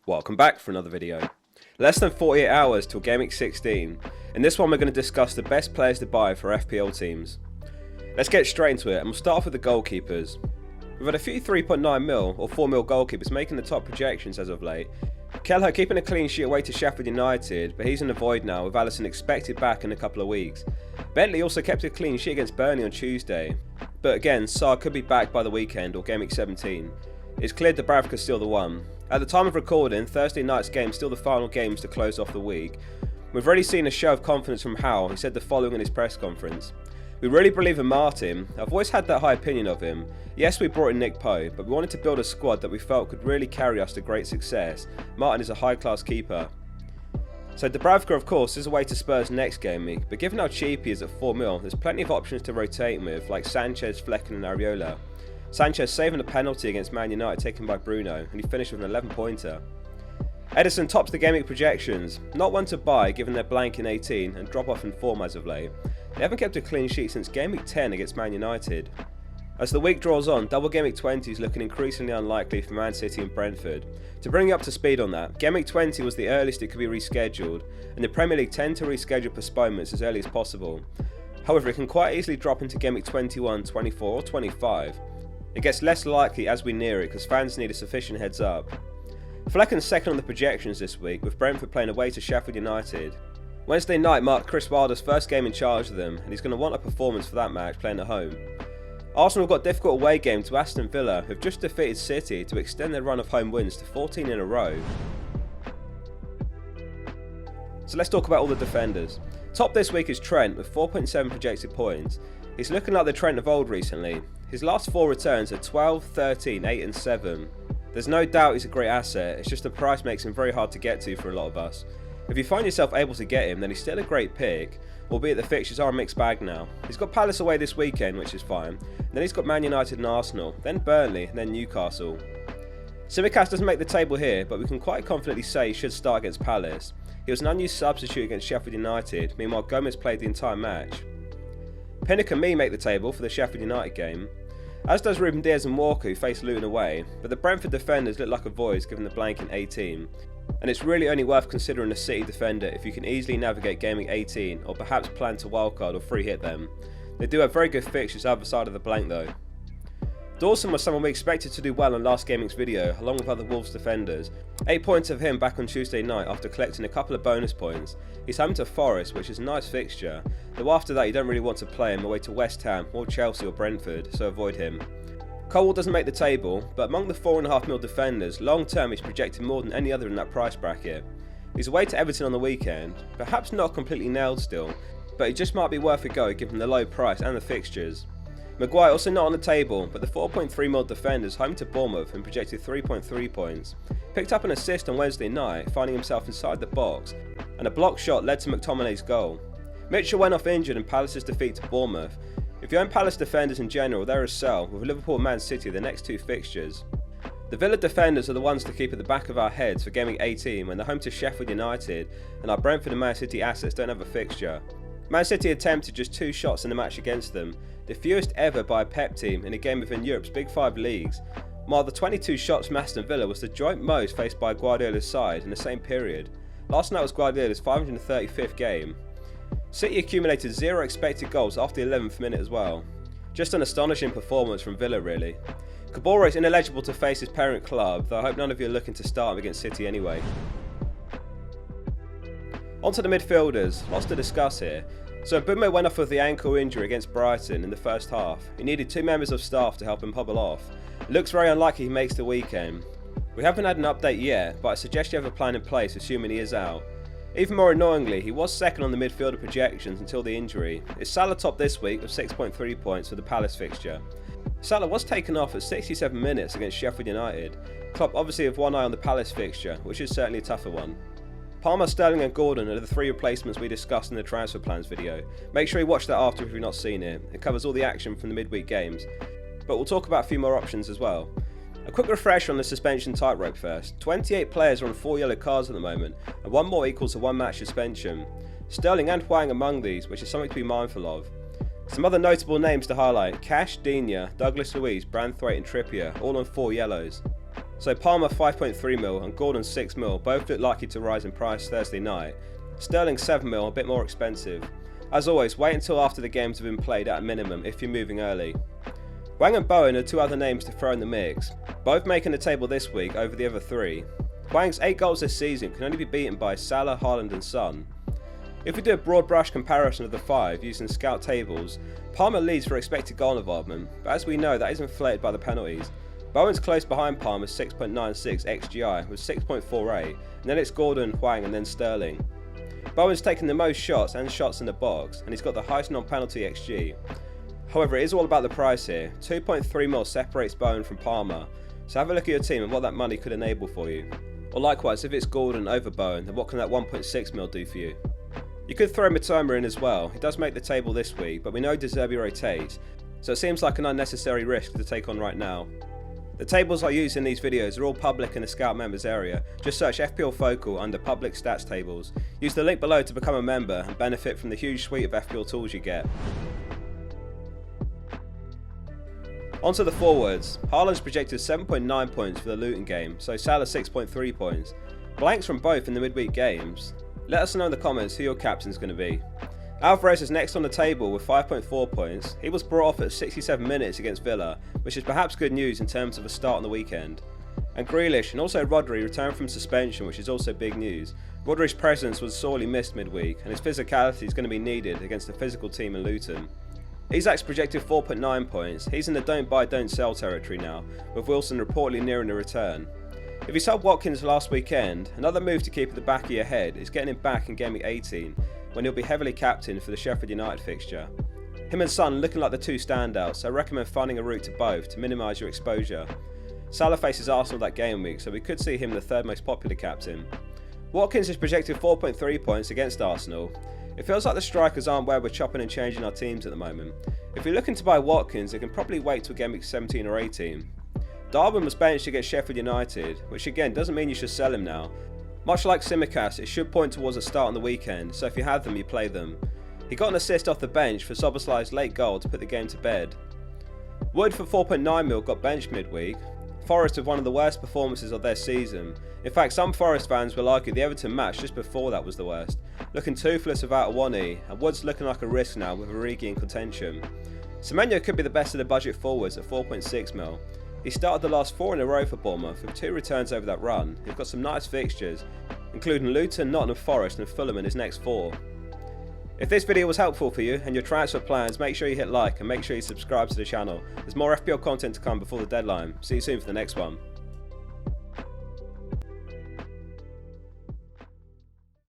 Welcome back for another video. Less than 48 hours till GW16. In this one we're going to discuss the best players to buy for FPL teams. Let's get straight into it and we'll start off with the goalkeepers. We've had a few 3.9 mil or 4 mil goalkeepers making the top projections as of late. Kelleher keeping a clean sheet away to Sheffield United, but he's in the void now with Alisson expected back in a couple of weeks. Bentley also kept a clean sheet against Burnley on Tuesday, but again Sarr could be back by the weekend or GW17. It's cleared that Bradford's still the one. At the time of recording, Thursday night's game still the final games to close off the week. We've already seen a show of confidence from Howe. He said the following in his press conference. We really believe in Martin. I've always had that high opinion of him. Yes, we brought in Nick Poe, but we wanted to build a squad that we felt could really carry us to great success. Martin is a high-class keeper. So Dubravka, of course, is away to Spurs next game week, but given how cheap he is at 4 mil, there's plenty of options to rotate with, like Sanchez, Flecken and Areola. Sanchez saving a penalty against Man United taken by Bruno, and he finished with an 11-pointer. Edison tops the Gameweek projections, not one to buy given their blank in 18 and drop off in form as of late. They haven't kept a clean sheet since Gameweek 10 against Man United. As the week draws on, double Gameweek 20 is looking increasingly unlikely for Man City and Brentford. To bring you up to speed on that, Gameweek 20 was the earliest it could be rescheduled, and the Premier League tend to reschedule postponements as early as possible. However, it can quite easily drop into Gameweek 21, 24 or 25. It gets less likely as we near it because fans need a sufficient heads up. Flecken's second on the projections this week, with Brentford playing away to Sheffield United. Wednesday night marked Chris Wilder's first game in charge of them, and he's going to want a performance for that match playing at home. Arsenal have got a difficult away game to Aston Villa, who've just defeated City to extend their run of home wins to 14 in a row. So let's talk about all the defenders. Top this week is Trent with 4.7 projected points. He's looking like the Trent of old recently. His last 4 returns are 12, 13, 8 and 7. There's no doubt he's a great asset, it's just the price makes him very hard to get to for a lot of us. If you find yourself able to get him, then he's still a great pick, albeit the fixtures are a mixed bag now. He's got Palace away this weekend, which is fine, and then he's got Man United and Arsenal, then Burnley, and then Newcastle. Tsimikas doesn't make the table here, but we can quite confidently say he should start against Palace. He was an unused substitute against Sheffield United, meanwhile Gomez played the entire match. Pinnock and me make the table for the Sheffield United game, as does Ruben Diaz and Walker who face Luton away, but the Brentford defenders look like a void given the blank in 18, and it's really only worth considering a City defender if you can easily navigate gaming 18 or perhaps plan to wildcard or free hit them. They do have very good fixtures either side of the blank though. Dawson was someone we expected to do well on last gaming's video along with other Wolves defenders. 8 points of him back on Tuesday night after collecting a couple of bonus points. He's home to Forest, which is a nice fixture, though after that you don't really want to play him away to West Ham or Chelsea or Brentford, so avoid him. Colwell doesn't make the table, but among the 4.5 mil defenders, long term he's projected more than any other in that price bracket. He's away to Everton on the weekend, perhaps not completely nailed still, but he just might be worth a go given the low price and the fixtures. Maguire also not on the table, but the 4.3 mil defender is home to Bournemouth and projected 3.3 points. Picked up an assist on Wednesday night, finding himself inside the box, and a block shot led to McTominay's goal. Mitchell went off injured in Palace's defeat to Bournemouth. If you own Palace defenders in general, they're a sell, with Liverpool and Man City the next 2 fixtures. The Villa defenders are the ones to keep at the back of our heads for Gaming 18 when they're home to Sheffield United, and our Brentford and Man City assets don't have a fixture. Man City attempted just 2 shots in the match against them, the fewest ever by a Pep team in a game within Europe's Big 5 leagues, while the 22 shots from Aston Villa was the joint most faced by Guardiola's side in the same period. Last night was Guardiola's 535th game. City accumulated 0 expected goals after the 11th minute as well. Just an astonishing performance from Villa really. Cabora is ineligible to face his parent club, though I hope none of you are looking to start him against City anyway. On to the midfielders, lots to discuss here. So Mbeumo went off with the ankle injury against Brighton in the first half. He needed 2 members of staff to help him hobble off. It looks very unlikely he makes the weekend. We haven't had an update yet, but I suggest you have a plan in place assuming he is out. Even more annoyingly, he was second on the midfielder projections until the injury. Is Salah top this week with 6.3 points for the Palace fixture? Salah was taken off at 67 minutes against Sheffield United. Klopp obviously have one eye on the Palace fixture, which is certainly a tougher one. Palmer, Sterling and Gordon are the 3 replacements we discussed in the transfer plans video. Make sure you watch that after if you've not seen it. It covers all the action from the midweek games. But we'll talk about a few more options as well. A quick refresh on the suspension tightrope first. 28 players are on 4 yellow cards at the moment, and 1 more equals a 1 match suspension. Sterling and Hwang among these, which is something to be mindful of. Some other notable names to highlight: Cash, Digne, Douglas Luiz, Branthwaite and Trippier, all on 4 yellows. So Palmer 5.3 mil and Gordon 6 mil both look likely to rise in price Thursday night. Sterling 7 mil, a bit more expensive. As always, wait until after the games have been played at a minimum if you're moving early. Hwang and Bowen are two other names to throw in the mix, both making the table this week over the other three. Hwang's 8 goals this season can only be beaten by Salah, Haaland and Son. If we do a broad brush comparison of the 5 using scout tables, Palmer leads for expected goal involvement, but as we know that is inflated by the penalties. Bowen's close behind Palmer's 6.96 XGI with 6.48, and then it's Gordon, Hwang and then Sterling. Bowen's taken the most shots and shots in the box, and he's got the highest non-penalty XG. However, it is all about the price here. 2.3 mil separates Bowen from Palmer, so have a look at your team and what that money could enable for you. Or likewise, if it's Gordon over Bowen, then what can that 1.6 mil do for you? You could throw Mitoma in as well. He does make the table this week, but we know De Zerbi rotates, so it seems like an unnecessary risk to take on right now. The tables I use in these videos are all public in the Scout members area. Just search fplfocal under public stats tables. Use the link below to become a member and benefit from the huge suite of FPL tools you get. Onto the forwards. Haaland's projected 7.9 points for the Luton game, so Salah 6.3 points. Blanks from both in the midweek games. Let us know in the comments who your captain's going to be. Alvarez is next on the table with 5.4 points. He was brought off at 67 minutes against Villa, which is perhaps good news in terms of a start on the weekend. And Grealish and also Rodri returned from suspension, which is also big news. Rodri's presence was sorely missed midweek, and his physicality is going to be needed against a physical team in Luton. Isak's projected 4.9 points. He's in the don't buy don't sell territory now, with Wilson reportedly nearing a return. If you sold Watkins last weekend, another move to keep at the back of your head is getting him back in Gameweek 18, when he'll be heavily captained for the Sheffield United fixture. Him and Son looking like the two standouts, so I recommend finding a route to both to minimise your exposure. Salah faces Arsenal that game week, so we could see him the third most popular captain. Watkins is projected 4.3 points against Arsenal. It feels like the strikers aren't where we're chopping and changing our teams at the moment. If you're looking to buy Watkins, it can probably wait till Gameweek 17 or 18. Darwin was benched against Sheffield United, which again doesn't mean you should sell him now. Much like Tsimikas, it should point towards a start on the weekend, so if you have them, you play them. He got an assist off the bench for Szoboszlai's late goal to put the game to bed. Wood for 4.9 mil got benched midweek. Forest with one of the worst performances of their season. In fact, some Forest fans will argue the Everton match just before that was the worst. Looking toothless without Awoniyi, and Wood's looking like a risk now with Origi in contention. Semenyo could be the best of the budget forwards at 4.6 mil. He started the last 4 in a row for Bournemouth with 2 returns over that run. He's got some nice fixtures, including Luton, Nottingham Forest and Fulham in his next 4. If this video was helpful for you and your transfer plans, make sure you hit like and make sure you subscribe to the channel. There's more FPL content to come before the deadline. See you soon for the next one.